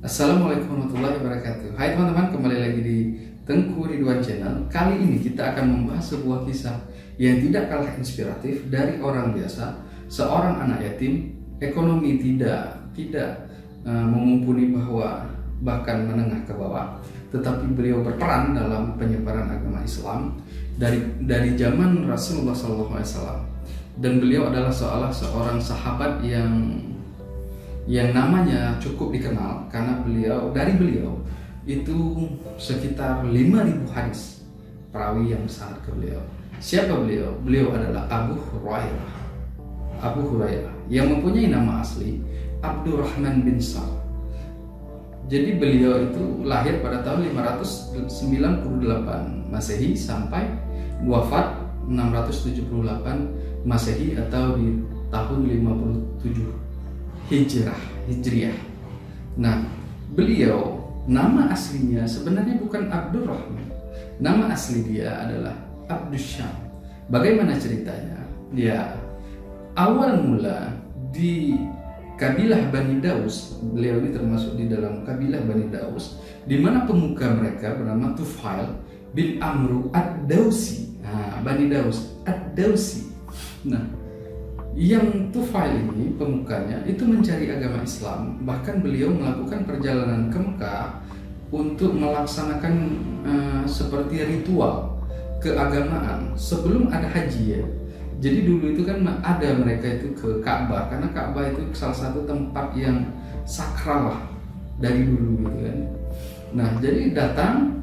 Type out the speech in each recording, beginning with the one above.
Assalamualaikum warahmatullahi wabarakatuh. Hai teman-teman, kembali lagi di Tengku Ridwan Channel. Kali ini kita akan membahas sebuah kisah yang tidak kalah inspiratif dari orang biasa, seorang anak yatim, ekonomi tidak memumpuni bahkan menengah ke bawah, tetapi beliau berperan dalam penyebaran agama Islam dari zaman Rasulullah SAW. Dan beliau adalah seorang sahabat yang namanya cukup dikenal karena beliau itu sekitar 5.000 hadis perawi yang sangat ke beliau. Siapa beliau? Beliau adalah Abu Hurairah yang mempunyai nama asli Abdurrahman bin Sa'd. Jadi beliau itu lahir pada tahun 598 Masehi sampai wafat 678 Masehi atau di tahun 57 Hijriah. Nah, beliau nama aslinya sebenarnya bukan Abdurrahman. Nama asli dia adalah Abdusyam. Bagaimana ceritanya? Ya, awal mula di kabilah Bani Daus. Beliau ini termasuk di dalam kabilah Bani Daus, di mana pemuka mereka bernama Tufail bin Amru ad-Dausi. Nah, Bani Daus ad-Dausi. Nah, yang Tufail ini pemukanya itu mencari agama Islam, bahkan beliau melakukan perjalanan ke Mekah untuk melaksanakan seperti ritual keagamaan sebelum ada haji ya. Jadi dulu itu kan ada mereka itu ke Ka'bah, karena Ka'bah itu salah satu tempat yang sakral lah dari dulu gitu kan. Nah, jadi datang,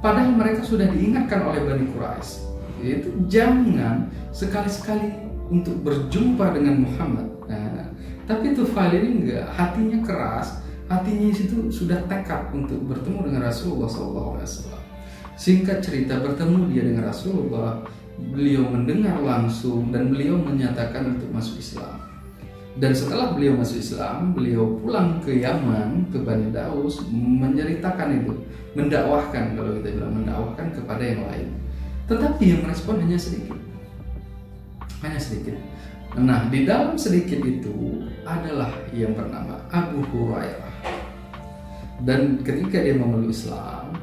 padahal mereka sudah diingatkan oleh Bani Quraisy, yaitu jangan sekali-sekali untuk berjumpa dengan Muhammad. Nah, tapi Tufail ini enggak, hatinya keras, hatinya itu sudah tekad untuk bertemu dengan Rasulullah SAW. Singkat cerita, bertemu dia dengan Rasulullah, beliau mendengar langsung dan beliau menyatakan untuk masuk Islam. Dan setelah beliau masuk Islam, beliau pulang ke Yaman, ke Bani Daus, menceritakan itu, mendakwahkan, kalau kita bilang mendakwahkan kepada yang lain. Tetapi yang merespon hanya sedikit. Nah, di dalam sedikit itu adalah yang bernama Abu Hurairah. Dan ketika dia memeluk Islam,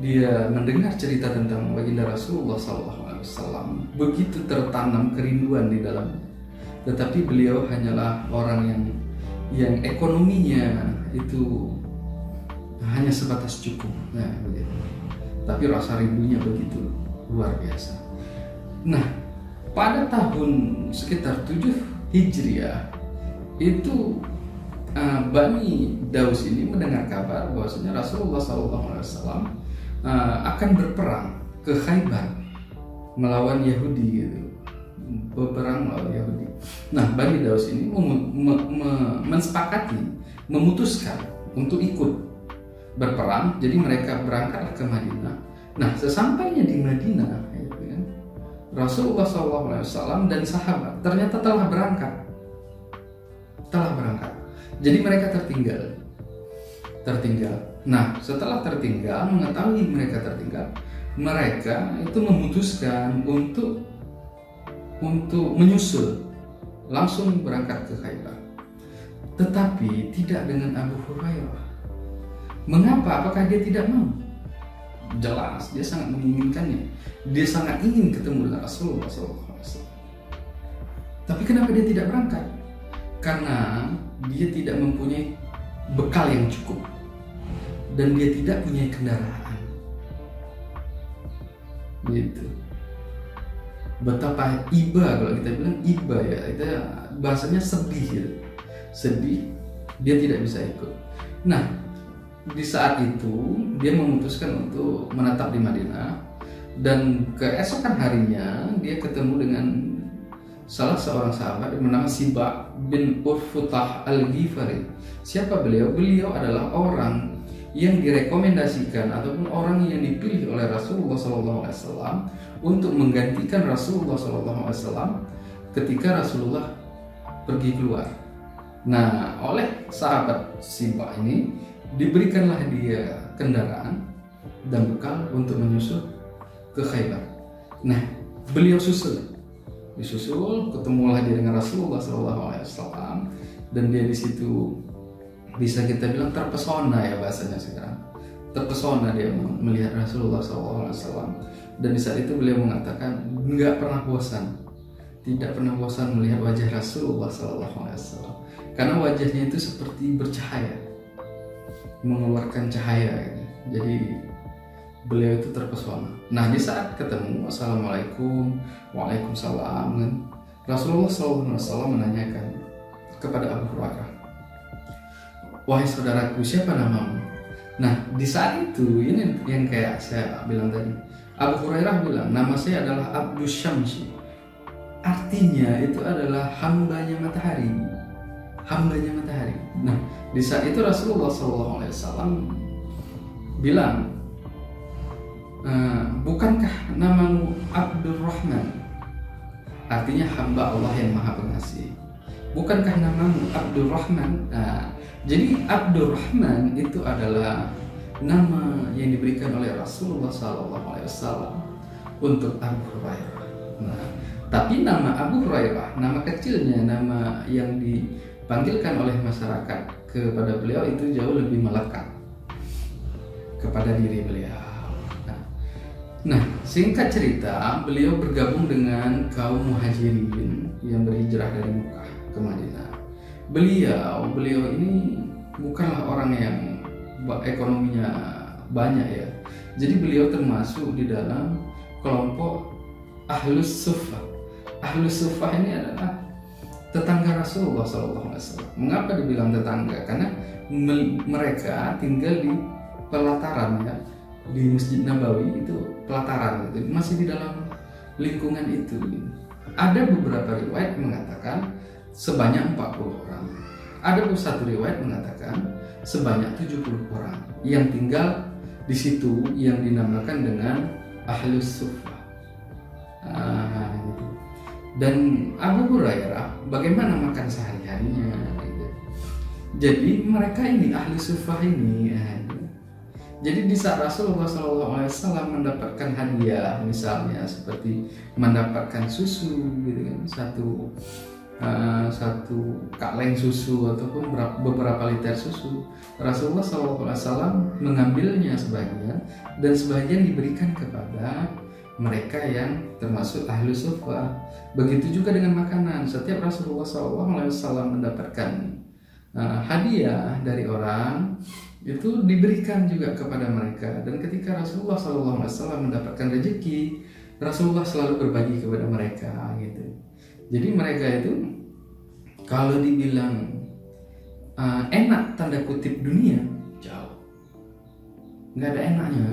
dia mendengar cerita tentang baginda Rasulullah SAW, begitu tertanam kerinduan di dalamnya. Tetapi beliau hanyalah orang yang ekonominya itu hanya sebatas cukup. Nah, begitu. Tapi rasa rindunya begitu luar biasa. Nah, pada tahun sekitar 7 Hijriah itu Bani Daus ini mendengar kabar bahwasanya Rasulullah SAW akan berperang ke Khaybar melawan Yahudi gitu. Berperang melawan Yahudi. Nah, Bani Daus ini memutuskan untuk ikut berperang. Jadi mereka berangkatlah ke Madinah. Nah, sesampainya di Madinah, Rasulullah SAW dan sahabat ternyata telah berangkat. Jadi mereka tertinggal. Nah, setelah mengetahui mereka tertinggal, mereka itu memutuskan untuk menyusul, langsung berangkat ke Khaybar. Tetapi tidak dengan Abu Hurairah. Mengapa? Apakah dia tidak mau? Jelas, dia sangat menginginkannya. Dia sangat ingin ketemu dengan Rasulullah SAW. Tapi kenapa dia tidak berangkat? Karena dia tidak mempunyai bekal yang cukup dan dia tidak punya kendaraan. Gitu. Betapa iba, kalau kita bilang iba ya, itu bahasanya sedih gitu. Sedih, dia tidak bisa ikut. Nah, di saat itu dia memutuskan untuk menetap di Madinah, dan keesokan harinya dia ketemu dengan salah seorang sahabat yang bernama Siba bin Urfutah al-Ghifari. Siapa beliau? Beliau adalah orang yang direkomendasikan ataupun orang yang dipilih oleh Rasulullah SAW untuk menggantikan Rasulullah SAW ketika Rasulullah pergi keluar. Nah, oleh sahabat Siba ini diberikanlah dia kendaraan dan bekal untuk menyusul ke Khaybar. Nah, beliau disusul, ketemulah dia dengan Rasulullah SAW, dan dia di situ bisa kita bilang terpesona ya bahasanya sekarang. Terpesona dia melihat Rasulullah SAW, dan di saat itu beliau mengatakan nggak pernah bosan, tidak pernah bosan melihat wajah Rasulullah SAW, karena wajahnya itu seperti bercahaya, mengeluarkan cahaya gitu. Jadi beliau itu terpesona. Nah di saat ketemu assalamualaikum, waalaikumsalam, kan? Rasulullah SAW menanyakan kepada Abu Hurairah, wahai saudaraku, siapa namamu? Nah di saat itu ini yang kayak saya bilang tadi, Abu Hurairah bilang nama saya adalah Abdus Syamsi, artinya itu adalah hambanya matahari, hambanya matahari. Nah di saat itu Rasulullah SAW bilang, bukankah namamu Abdurrahman, artinya hamba Allah yang maha pengasih, bukankah namamu Abdurrahman? Jadi Abdurrahman itu adalah nama yang diberikan oleh Rasulullah SAW untuk Abu Hurairah. Nah, tapi nama Abu Hurairah, nama kecilnya, nama yang dipanggilkan oleh masyarakat kepada beliau itu jauh lebih melekat kepada diri beliau. Nah, singkat cerita, beliau bergabung dengan kaum muhajirin yang berhijrah dari Mekah ke Madinah. Beliau ini bukanlah orang yang ekonominya banyak ya. Jadi beliau termasuk di dalam kelompok Ahlus Suffah. Ahlus Suffah ini adalah tetangga Rasulullah SAW. Mengapa dibilang tetangga? Karena mereka tinggal di pelataran ya, di Masjid Nabawi itu pelataran gitu, masih di dalam lingkungan itu. Ada beberapa riwayat mengatakan sebanyak 40 orang. Ada satu riwayat mengatakan sebanyak 70 orang yang tinggal di situ yang dinamakan dengan Ahlus Suffah. Gitu. Dan Abu Hurairah bagaimana makan sehari-harinya gitu. Jadi mereka ini Ahlus Suffah ini gitu. Jadi di saat Rasulullah SAW mendapatkan hadiah, misalnya seperti mendapatkan susu gitu kan, satu kaleng susu ataupun beberapa liter susu, Rasulullah SAW mengambilnya sebagian dan sebagian diberikan kepada mereka yang termasuk ahlu suffah. Begitu juga dengan makanan, setiap Rasulullah SAW mendapatkan hadiah dari orang itu diberikan juga kepada mereka. Dan ketika Rasulullah SAW mendapatkan rezeki, Rasulullah selalu berbagi kepada mereka gitu. Jadi mereka itu kalau dibilang enak tanda kutip dunia, jauh, nggak ada enaknya.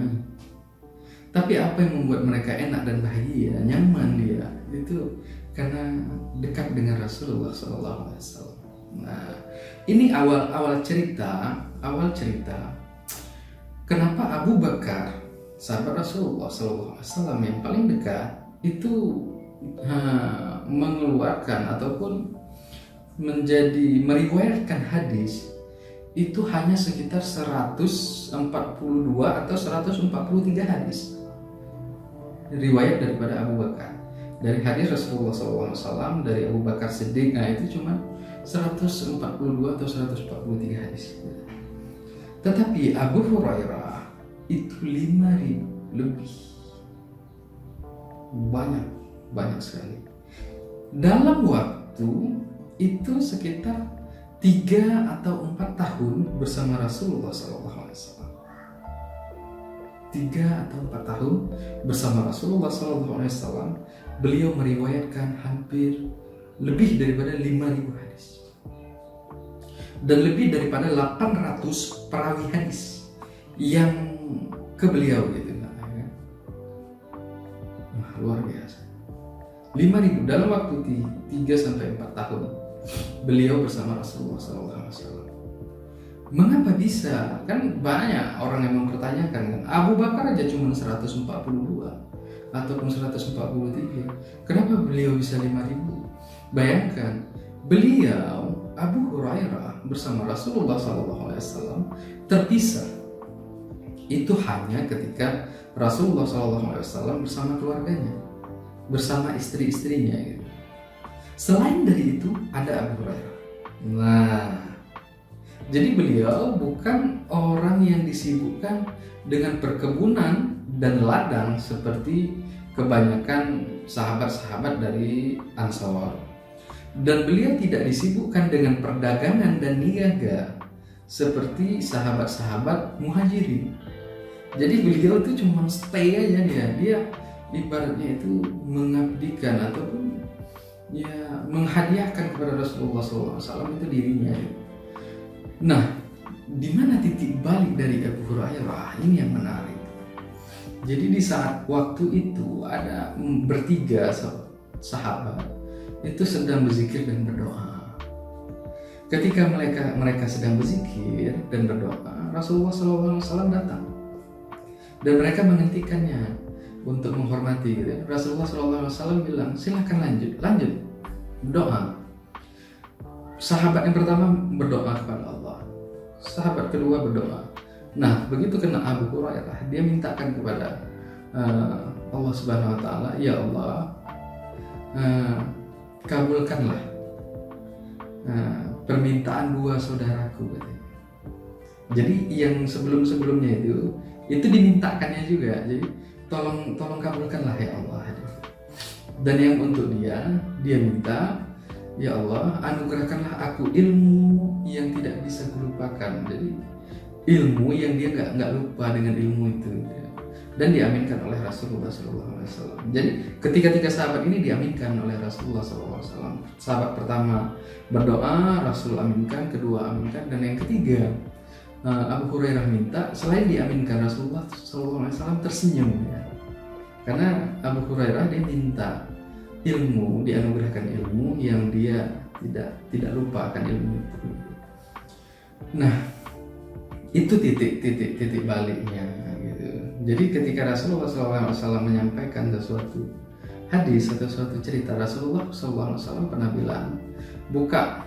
Tapi apa yang membuat mereka enak dan bahagia, nyaman dia, itu karena dekat dengan Rasulullah SAW. Nah, ini awal cerita. Kenapa Abu Bakar, sahabat Rasulullah SAW yang paling dekat, itu mengeluarkan ataupun meriwayatkan hadis itu hanya sekitar 142 atau 143 hadis riwayat daripada Abu Bakar. Dari hadis Rasulullah SAW dari Abu Bakar Siddiq, itu cuma 142 atau 143 hadis. Tetapi Abu Hurairah itu 5.000 lebih, banyak sekali. Dalam waktu itu sekitar 3 atau 4 tahun bersama Rasulullah SAW. 3 atau 4 tahun bersama Rasulullah SAW, beliau meriwayatkan hampir lebih daripada 5.000 hadis dan lebih daripada 800 perawi hadis yang ke beliau gitu. Luar biasa. 5.000 dalam waktu 3-4 tahun beliau bersama Rasulullah SAW. Mengapa bisa? Kan banyak orang yang mempertanyakan kan, Abu Bakar aja cuma 142 ataupun 143, kenapa beliau bisa 5.000? Bayangkan, beliau Abu Hurairah bersama Rasulullah SAW terpisah itu hanya ketika Rasulullah SAW bersama keluarganya, bersama istri-istrinya gitu. Selain dari itu ada Abu Hurairah. Nah, Jadi beliau bukan orang yang disibukkan dengan perkebunan dan ladang seperti kebanyakan sahabat-sahabat dari Ansor. Dan beliau tidak disibukkan dengan perdagangan dan niaga seperti sahabat-sahabat Muhajirin. Jadi beliau itu cuma stay aja dia ibaratnya itu mengabdikan ataupun ya menghadiahkan kepada Rasulullah SAW itu dirinya. Nah, di mana titik balik dari Abu Hurairah? Ini yang menarik. Jadi di saat waktu itu ada bertiga sahabat itu sedang berzikir dan berdoa. Ketika mereka sedang berzikir dan berdoa, Rasulullah SAW datang dan mereka menghentikannya untuk menghormati. Gitu. Rasulullah SAW bilang, silahkan lanjut berdoa. Sahabat yang pertama berdoa kepada Allah, sahabat kedua berdoa. Nah, begitu kena Abu Hurairah, dia mintakan kepada Allah Subhanahu Wa Taala, ya Allah, kabulkanlah permintaan dua saudaraku. Jadi yang sebelumnya itu dimintakannya juga. Jadi tolong kabulkanlah ya Allah. Dan yang untuk dia minta, ya Allah, anugerahkanlah aku ilmu yang tidak bisa kulupakan. Jadi ilmu yang dia nggak lupa dengan ilmu itu. Dan diaminkan oleh Rasulullah SAW. Jadi ketiga sahabat ini diaminkan oleh Rasulullah SAW. Sahabat pertama berdoa, Rasul aminkan, kedua aminkan, dan yang ketiga Abu Hurairah minta. Selain diaminkan, Rasulullah SAW tersenyum ya. Karena Abu Hurairah dia minta ilmu, dianugerahkan ilmu yang dia tidak lupa akan ilmu itu. Nah, itu titik baliknya. Jadi ketika Rasulullah SAW menyampaikan sesuatu hadis atau suatu cerita, Rasulullah SAW pernah bilang, buka,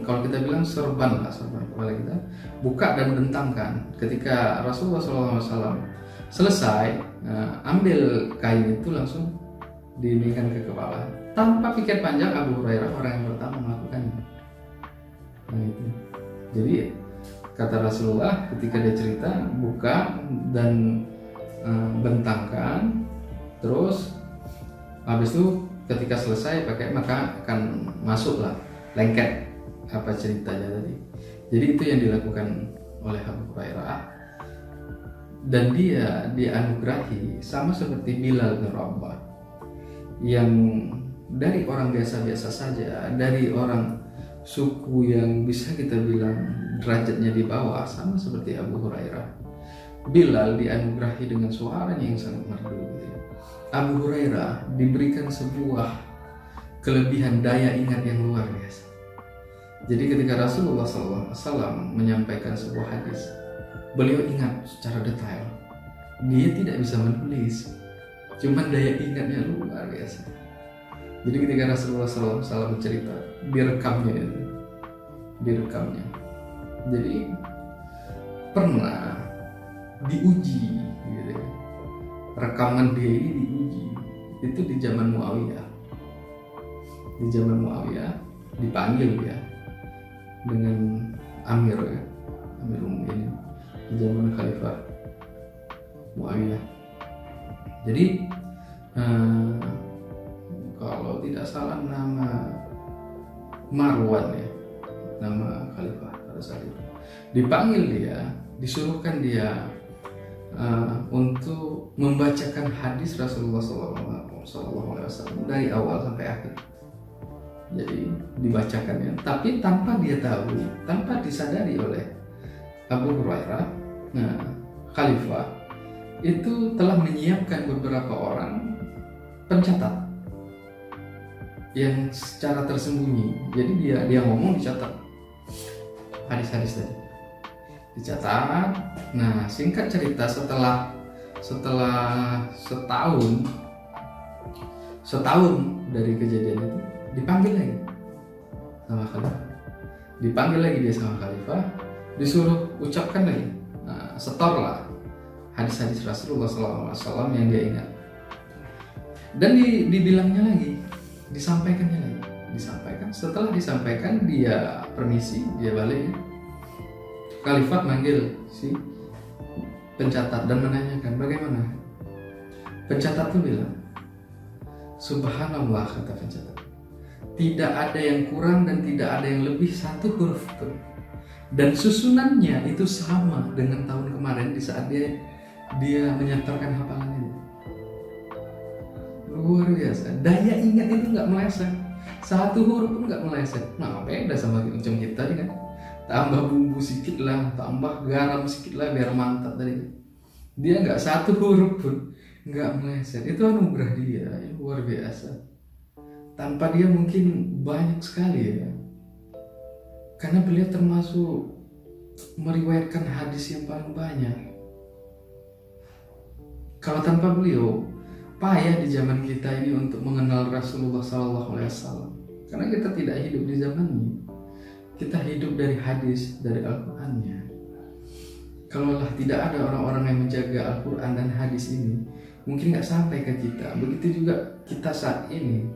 kalau kita bilang sorban kepala kita, buka dan bentangkan. Ketika Rasulullah SAW selesai, ambil kain itu langsung diinikan ke kepala. Tanpa pikir panjang, Abu Hurairah orang yang pertama melakukannya. Nah itu. Jadi kata Rasulullah ketika dia cerita, buka dan bentangkan, terus habis itu ketika selesai pakai, maka akan masuklah lengket apa ceritanya tadi. Jadi itu yang dilakukan oleh Abu Hurairah, dan dia dianugerahi sama seperti Bilal bin Rabah yang dari orang biasa-biasa saja, dari orang suku yang bisa kita bilang derajatnya di bawah, sama seperti Abu Hurairah. Bilal dianugerahi dengan suaranya yang sangat merdu. Abu Hurairah diberikan sebuah kelebihan daya ingat yang luar biasa. Jadi ketika Rasulullah SAW menyampaikan sebuah hadis, beliau ingat secara detail. Dia tidak bisa menulis, cuman daya ingatnya luar biasa. Jadi ketika Rasulullah SAW bercerita, direkamnya. Jadi pernah diuji, gitu. Rekaman dia ini diuji. Itu di zaman Muawiyah. Dipanggil ya dengan Amir Mu'minin di zaman Khalifah Muawiyah. Jadi kalau tidak salah nama Marwan ya, nama Khalifah pada saat itu. Dipanggil dia, disuruhkan dia untuk membacakan hadis Rasulullah SAW dari awal sampai akhir. Jadi dibacakannya, tapi tanpa dia tahu, tanpa disadari oleh Abu Hurairah, Khalifah itu telah menyiapkan beberapa orang pencatat yang secara tersembunyi. Jadi dia ngomong, dicatat hadis-hadis tadi, dicatat. Nah, singkat cerita, setelah setahun dari kejadian itu, dipanggil lagi sama Khalifah. Dia sama Khalifah, disuruh ucapkan lagi, setorlah hadis-hadis Rasulullah SAW yang dia ingat. Dan dibilangnya lagi, disampaikannya lagi. Setelah disampaikan, dia permisi, dia balik. Khalifat manggil si pencatat dan menanyakan bagaimana. Pencatat itu bilang, subhanallah, kata pencatat, tidak ada yang kurang dan tidak ada yang lebih satu huruf pun. Dan susunannya itu sama dengan tahun kemarin di saat dia menyetorkan hafalannya. Luar biasa. Daya ingat itu nggak meleset. Satu huruf pun nggak meleset. Nah, beda sama macam kita kan. Tambah bumbu sedikit lah, tambah garam sedikit lah biar mantap tadi. Dia nggak satu huruf pun nggak meleset. Itu anugerah dia, luar biasa. Tanpa dia mungkin banyak sekali ya. Karena beliau termasuk meriwayatkan hadis yang paling banyak. Kalau tanpa beliau, payah di zaman kita ini untuk mengenal Rasulullah SAW. Karena kita tidak hidup di zaman ini. Kita hidup dari hadis, dari Al-Qurannya. Kalaulah tidak ada orang-orang yang menjaga Al-Quran dan hadis ini, mungkin nggak sampai ke kita. Begitu juga kita saat ini.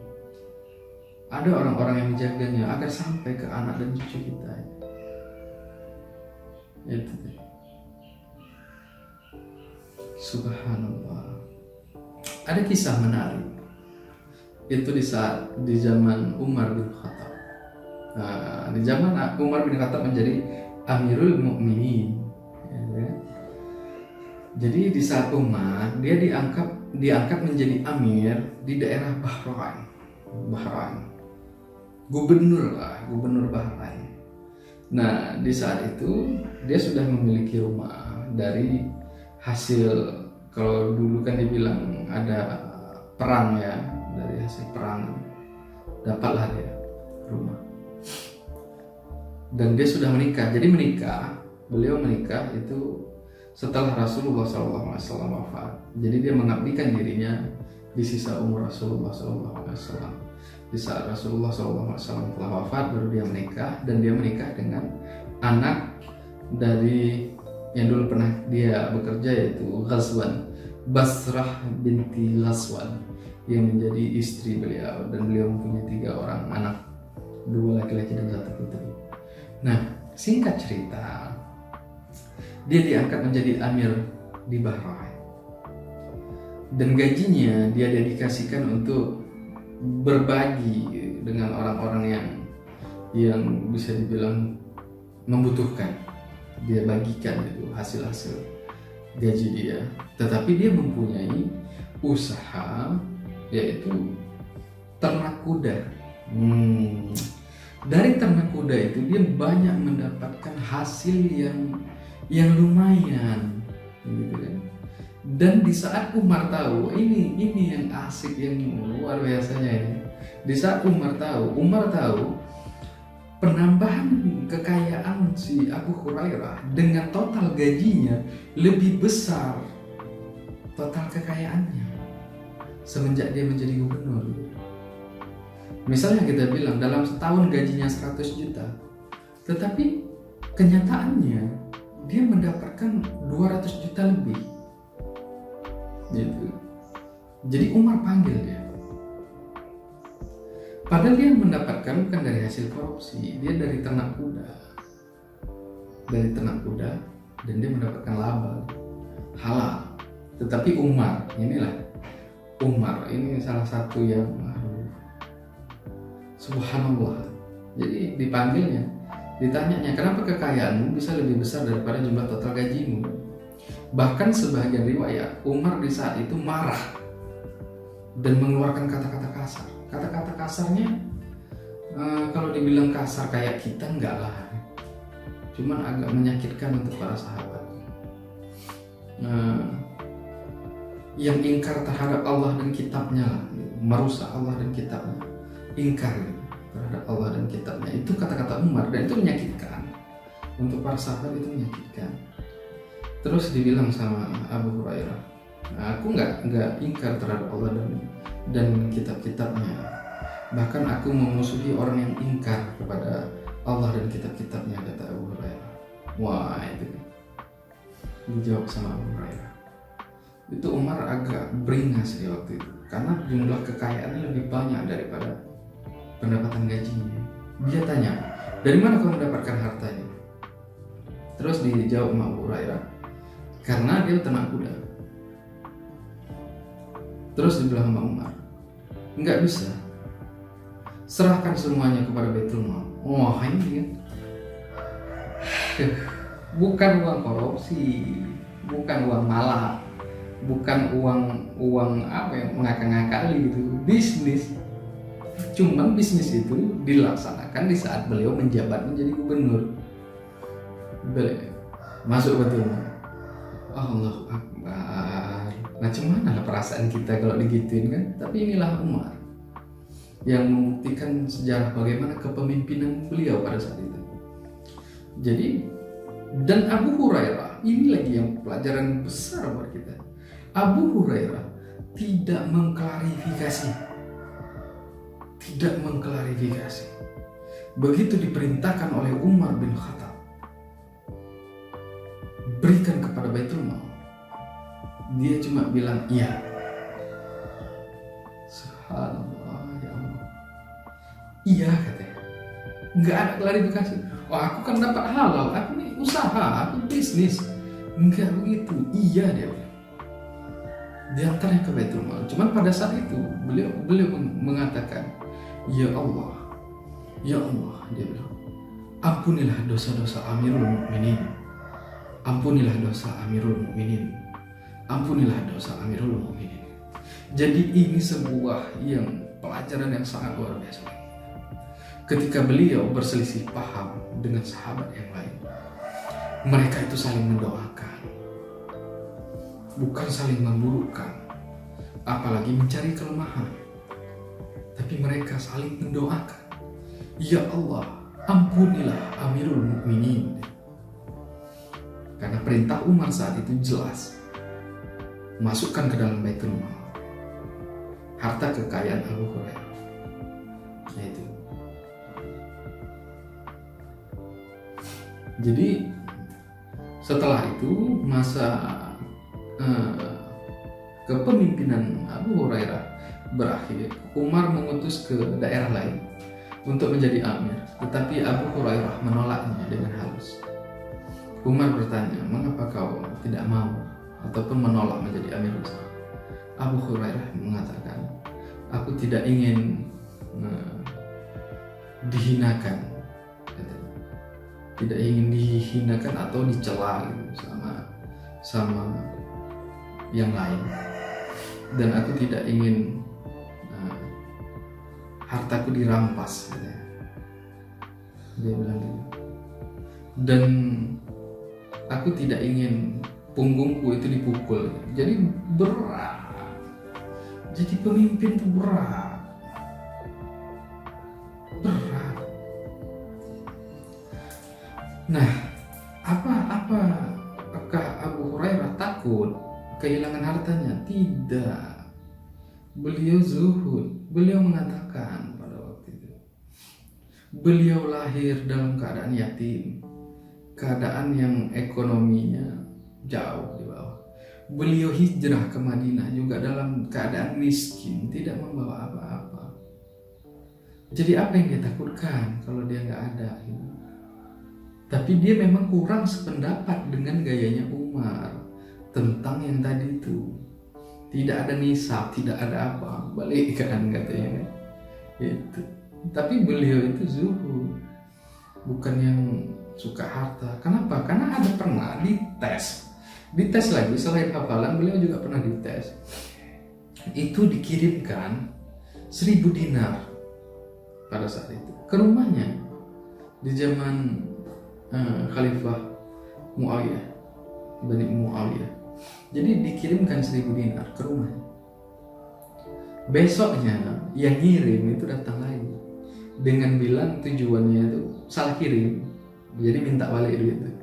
Ada orang-orang yang menjaganya agar sampai ke anak dan cucu kita. Itu. Subhanallah. Ada kisah menarik. Itu di zaman Umar bin Khattab. Nah, di zaman Umar bin Khattab menjadi Amirul Mukminin. Ya. Jadi di saat Umar dia diangkat menjadi amir di daerah Bahrain. Gubernur Bahrain. Nah, di saat itu dia sudah memiliki rumah dari hasil, kalau dulu kan dibilang ada perang ya, dari hasil perang dapatlah dia rumah. Dan dia sudah menikah. Jadi beliau menikah itu setelah Rasulullah SAW wafat. Jadi dia mengabdikan dirinya di sisa umur Rasulullah SAW. Di saat Rasulullah SAW telah wafat, baru dia menikah, dan dia menikah dengan anak dari yang dulu pernah dia bekerja, yaitu Ghazwan, Basrah binti Ghazwan, yang menjadi istri beliau, dan beliau mempunyai 3 orang anak, 2 laki-laki dan 1 putri. Nah, singkat cerita, dia diangkat menjadi amir di Bahrain, dan gajinya dia dedikasikan untuk berbagi dengan orang-orang yang bisa dibilang membutuhkan. Dia bagikan itu hasil-hasil gaji dia. Tetapi dia mempunyai usaha, yaitu ternak kuda. Dari ternak kuda itu dia banyak mendapatkan hasil yang lumayan, gitu kan. Dan di saat Umar tahu, ini yang asik, yang luar biasanya ini. Di saat Umar tahu penambahan kekayaan si Abu Hurairah dengan total gajinya lebih besar total kekayaannya semenjak dia menjadi gubernur. Misalnya kita bilang dalam setahun gajinya 100 juta, tetapi kenyataannya dia mendapatkan 200 juta lebih. Gitu. Jadi Umar panggil dia. Padahal dia mendapatkan bukan dari hasil korupsi, dia dari ternak kuda. Dan dia mendapatkan laba halal. Tetapi Umar ini salah satu yang subhanallah. Jadi dipanggilnya, ditanyanya, kenapa kekayaanmu bisa lebih besar daripada jumlah total gajimu? Bahkan sebagian riwayat, Umar di saat itu marah dan mengeluarkan kata-kata kasar. Kata-kata kasarnya kalau dibilang kasar kayak kita, enggak lah, cuman agak menyakitkan untuk para sahabat. Yang ingkar terhadap Allah dan kitabnya lah, merusak Allah dan kitabnya, ingkar terhadap Allah dan kitabnya, itu kata-kata Umar, dan itu menyakitkan untuk para sahabat, itu menyakitkan. Terus dibilang sama Abu Hurairah, aku nggak ingkar terhadap Allah dan kitab-kitabnya. Bahkan aku memusuhi orang yang ingkar kepada Allah dan kitab-kitabnya, kata Abu Hurairah. Wah, itu dijawab sama Abu Hurairah. Itu Umar agak beringas di waktu itu, karena jumlah kekayaannya lebih banyak daripada pendapatan gajinya. Dia tanya, dari mana kau mendapatkan hartanya? Terus dijawab sama Abu Hurairah, karena dia ternak kuda. Terus dibilang sama Umar, nggak bisa, serahkan semuanya kepada Baitul Mal. Wah, ini kan bukan uang korupsi, bukan uang malak, bukan uang apa yang mengakal-ngakali gitu, bisnis. Cuman bisnis itu dilaksanakan di saat beliau menjabat menjadi gubernur. Masuk Baitul Mal. Allahu Akbar. Macam mana lah perasaan kita kalau digituin kan? Tapi inilah Umar yang membuktikan sejarah bagaimana kepemimpinan beliau pada saat itu. Jadi, dan Abu Hurairah, ini lagi yang pelajaran besar buat kita. Abu Hurairah tidak mengklarifikasi. Tidak mengklarifikasi. Begitu diperintahkan oleh Umar bin Khattab, berikan kepada Baitul Mal, dia cuma bilang iya. Subhanallah, ya Allah. Iya katanya. Nggak ada klarifikasi. Oh, aku kan dapat halal, aku ini usaha, aku bisnis. Enggak begitu. Iya dia bilang. Diantaranya ke Baitul Mal. Cuman pada saat itu beliau mengatakan, ya Allah, ya Allah, dia bilang, ampunilah dosa-dosa Amirul Mukminin. Ampunilah dosa Amirul Mukminin. Ampunilah dosa Amirul Mukminin. Jadi ini sebuah pelajaran yang sangat luar biasa. Ketika beliau berselisih paham dengan sahabat yang lain, mereka itu saling mendoakan, bukan saling memburukkan, apalagi mencari kelemahan. Tapi mereka saling mendoakan, ya Allah, ampunilah Amirul Mukminin. Karena perintah Umar saat itu jelas, masukkan ke dalam Baitul Mal harta kekayaan Abu Hurairah. Nah itu. Jadi setelah itu masa kepemimpinan Abu Hurairah berakhir. Umar mengutus ke daerah lain untuk menjadi amir, tetapi Abu Hurairah menolaknya dengan halus. Umar bertanya, mengapa kau tidak mau ataupun menolak menjadi amir besar? Abu Hurairah mengatakan, aku tidak ingin dihinakan, tidak ingin dihinakan atau dicela gitu, sama yang lain, dan aku tidak ingin hartaku dirampas, gitu. Dia bilang gitu. Dan aku tidak ingin punggungku itu dipukul. Jadi berat. Jadi pemimpin itu berat. Berat. Nah, apakah Abu Hurairah takut kehilangan hartanya? Tidak. Beliau zuhud. Beliau mengatakan pada waktu itu, beliau lahir dalam keadaan yatim, keadaan yang ekonominya jauh di bawah. Beliau hijrah ke Madinah juga dalam keadaan miskin, tidak membawa apa-apa. Jadi apa yang dia takutkan kalau dia nggak ada? Gitu. Tapi dia memang kurang sependapat dengan gayanya Umar tentang yang tadi itu. Tidak ada nisab, tidak ada apa, balikkan katanya. Itu. Tapi beliau itu zuhud, bukan yang suka harta. Kenapa? Karena ada pernah dites lagi selain hafalan, beliau juga pernah dites. Itu dikirimkan 1000 dinar pada saat itu ke rumahnya di zaman Khalifah Muawiyah, Bani Muawiyah. Jadi dikirimkan 1000 dinar ke rumahnya. Besoknya yang ngirim itu datang lagi dengan bilang tujuannya itu salah kirim, jadi minta balik duit itu.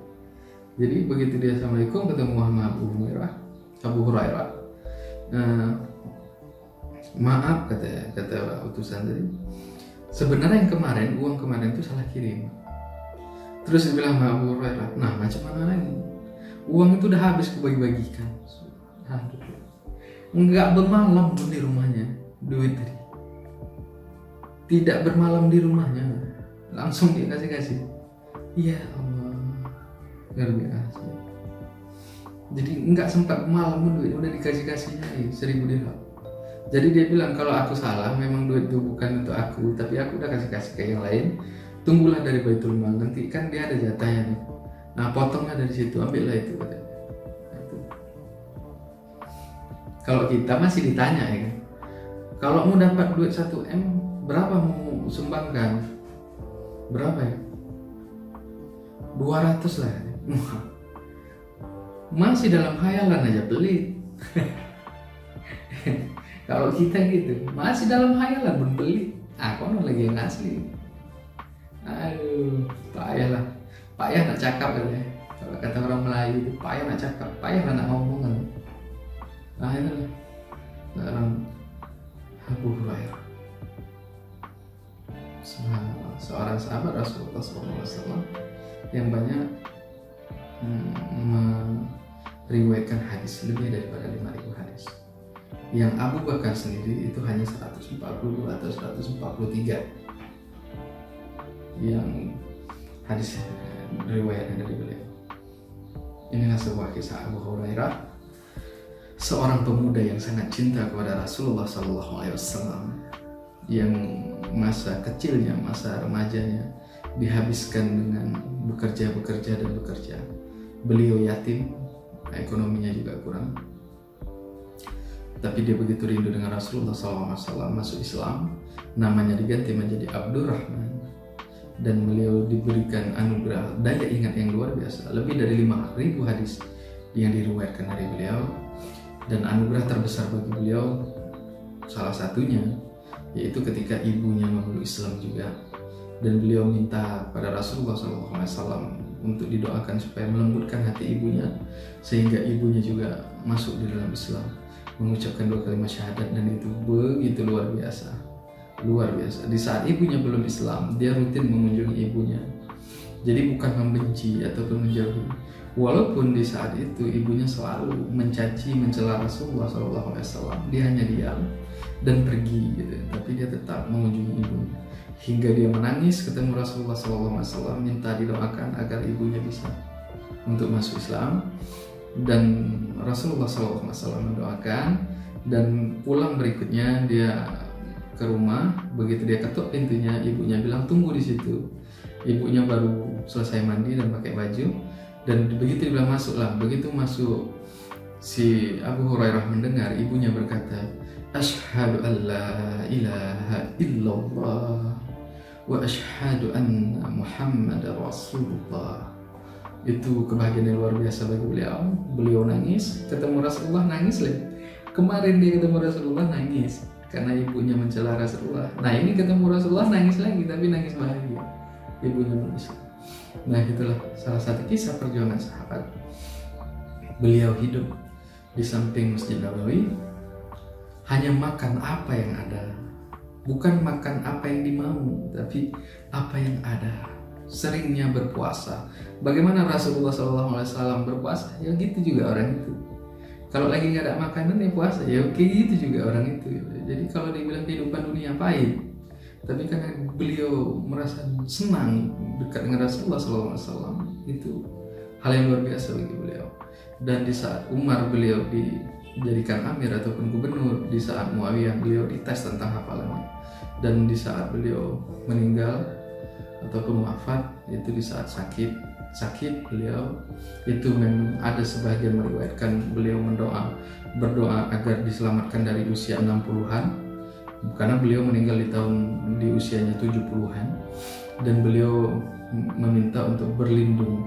Jadi begitu dia assalamualaikum ketemu sama Abu Hurairah, maaf kata utusan tadi, sebenarnya yang uang kemarin itu salah kirim. Terus dia bilang sama Abu Hurairah, nah macam mana lagi, uang itu udah habis kubagi-bagikan. Enggak bermalam pun di rumahnya duit tadi, tidak bermalam di rumahnya, langsung dia kasih. Ya Allah, luar biasa. Jadi nggak sempat malam duit udah dikasihnya 1.000 dirham. Jadi dia bilang kalau aku salah memang duit itu bukan untuk aku, tapi aku udah kasih ke yang lain. Tunggulah dari Baitul Mal, nanti kan dia ada jatahnya nih. Nah potongnya dari situ, ambillah itu katanya. Nah, itu. Kalau kita masih ditanya ya kan, kalau mau dapat duit 1 M berapa mau sumbangkan? Berapa ya? 200 lah. Masih dalam khayalan aja pelit. Kalau kita gitu, masih dalam khayalan pun pelit. Kono lagi yang asli. Aduh, payah lah. Payah nak cakap katanya. Kalau kata orang Melayu itu payah nak cakap, payah lah nak ngomong kan. Nah itu lah. Seorang Abu Hurairah, seorang sahabat Rasulullah SAW yang banyak meriwayatkan hadis lebih daripada 5.000 hadis. Yang Abu Bakar sendiri itu hanya 140 atau 143 yang hadis riwayatnya dari beliau. Inilah sebuah kisah Abu Hurairah, seorang pemuda yang sangat cinta kepada Rasulullah SAW, yang masa kecilnya, masa remajanya dihabiskan dengan bekerja. Beliau yatim, ekonominya juga kurang, tapi dia begitu rindu dengan Rasulullah SAW, masuk Islam, namanya diganti menjadi Abdurrahman, dan beliau diberikan anugerah daya ingat yang luar biasa, lebih dari 5.000 hadis yang diriwayatkan dari beliau. Dan anugerah terbesar bagi beliau salah satunya yaitu ketika ibunya memeluk Islam juga, dan beliau minta pada Rasulullah SAW untuk didoakan supaya melembutkan hati ibunya sehingga ibunya juga masuk di dalam Islam, mengucapkan 2 kalimat syahadat. Dan itu begitu luar biasa. Di saat ibunya belum Islam, dia rutin mengunjungi ibunya, jadi bukan membenci ataupun menjauhi. Walaupun di saat itu ibunya selalu mencaci, mencela Rasulullah SAW, dia hanya diam dan pergi gitu, tapi dia tetap mengunjungi ibunya hingga dia menangis ketemu Rasulullah SAW, minta didoakan agar ibunya bisa untuk masuk Islam. Dan Rasulullah SAW mendoakan, dan pulang berikutnya dia ke rumah. Begitu dia ketuk pintunya, ibunya bilang tunggu di situ. Ibunya baru selesai mandi dan pakai baju. Dan begitu dia bilang masuklah, begitu masuk, si Abu Hurairah mendengar ibunya berkata, Asyhadu an la ilaha illallah wa asyhadu anna Muhammad Rasulullah. Itu kebahagiaan yang luar biasa bagi beliau. Beliau nangis, ketemu Rasulullah nangis lagi. Kemarin dia ketemu Rasulullah nangis karena ibunya mencela Rasulullah. Nah ini ketemu Rasulullah nangis lagi, tapi nangis bahagia, ibunya nangis. Nah itulah salah satu kisah perjuangan sahabat. Beliau hidup di samping Masjid Nabawi, hanya makan apa yang ada, bukan makan apa yang dimau, tapi apa yang ada. Seringnya berpuasa. Bagaimana Rasulullah SAW berpuasa? Ya gitu juga orang itu. Kalau lagi nggak ada makanan ya puasa. Ya oke gitu juga orang itu. Jadi kalau dibilang kehidupan dunia pahit, tapi karena beliau merasa senang dekat dengan Rasulullah SAW, itu hal yang luar biasa bagi beliau. Dan di saat Umar beliau dijadikan amir ataupun gubernur, di saat Muawiyah beliau dites tentang hafalannya, dan di saat beliau meninggal ataupun wafat, itu di saat sakit beliau itu memang ada sebagian meriwayatkan beliau berdoa agar diselamatkan dari usia 60-an, karena beliau meninggal di usianya 70-an, dan beliau meminta untuk berlindung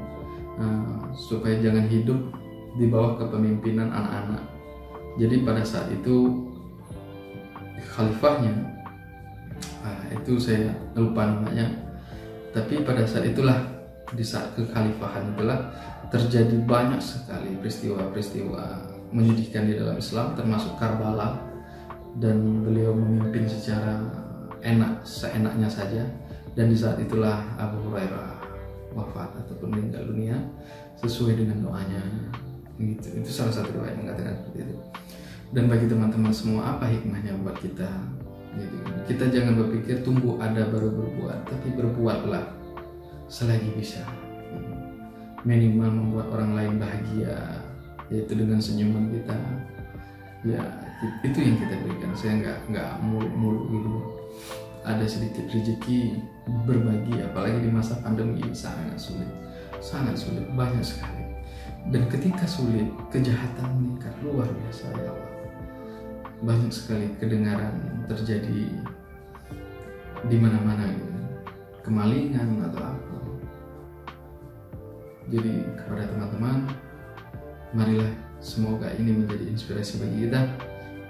supaya jangan hidup di bawah kepemimpinan anak-anak. Jadi pada saat itu khalifahnya, itu saya lupa namanya, tapi pada saat itulah, di saat kekhalifahan itulah terjadi banyak sekali peristiwa-peristiwa menyedihkan di dalam Islam, termasuk Karbala, dan beliau memimpin secara seenaknya saja. Dan di saat itulah Abu Hurairah wafat ataupun meninggal dunia sesuai dengan doanya. Gitu. Itu salah satu doa yang mengatakan seperti itu. Dan bagi teman-teman semua, apa hikmahnya buat kita? Gitu. Kita jangan berpikir tunggu ada baru berbuat, tapi berbuatlah selagi bisa. minimal membuat orang lain bahagia, yaitu dengan senyuman kita. Ya itu yang kita berikan. Saya nggak muluk-muluk gitu. Ada sedikit rezeki berbagi, apalagi di masa pandemi ini sangat sulit, banyak sekali. Dan ketika sulit, kejahatan meningkat luar biasa ya Allah. Banyak sekali kedengaran terjadi di mana-mana gitu, kemalingan atau apa. Jadi kepada teman-teman, marilah semoga ini menjadi inspirasi bagi kita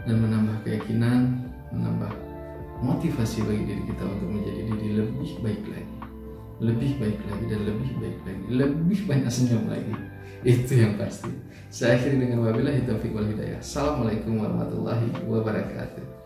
dan menambah keyakinan, menambah motivasi bagi diri kita untuk menjadi diri lebih baik lagi dan lebih baik lagi, lebih banyak senyum lagi. Itu yang pasti. Saya akhiri dengan wabillahi taufiq wal hidayah. Assalamualaikum warahmatullahi wabarakatuh.